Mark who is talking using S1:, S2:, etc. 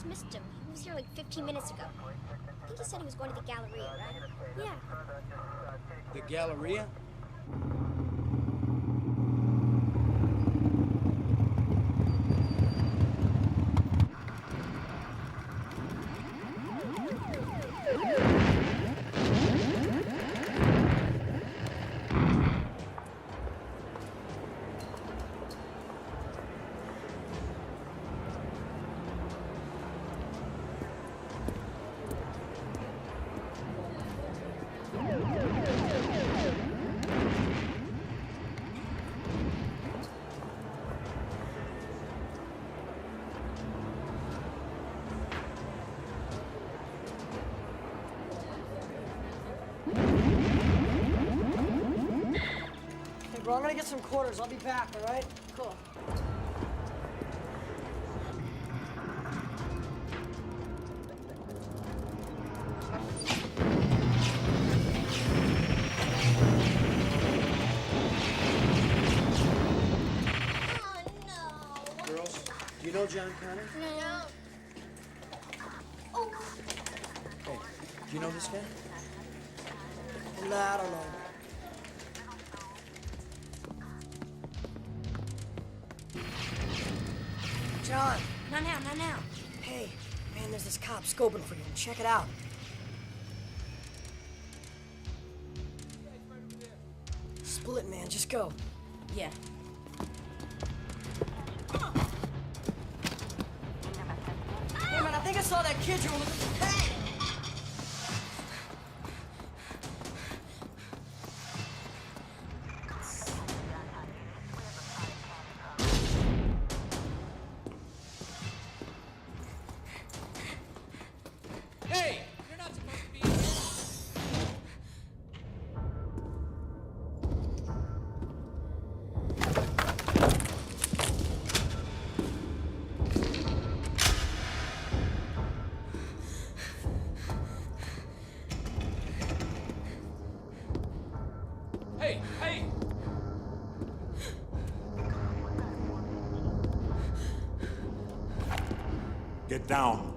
S1: just missed him. He was here like 15 minutes ago. I think he said he was going to the Galleria, right? Yeah.
S2: The Galleria?
S3: Hey, bro, I'm gonna get some quarters. I'll be back, all right? Cool.
S1: Oh, no.
S2: Girls, do you know John Connor?
S1: No. Oh.
S2: Hey, do you know this guy?
S3: Nah, I don't know. John!
S1: Not now, not now.
S3: Hey, man, there's this cop scoping for you. Check it out. Split, man. Just go.
S4: Yeah.
S3: Hey, man, I think I saw that kid you were looking for. Hey!
S2: Hey! You're not supposed to be... Hey! Hey!
S5: Get down.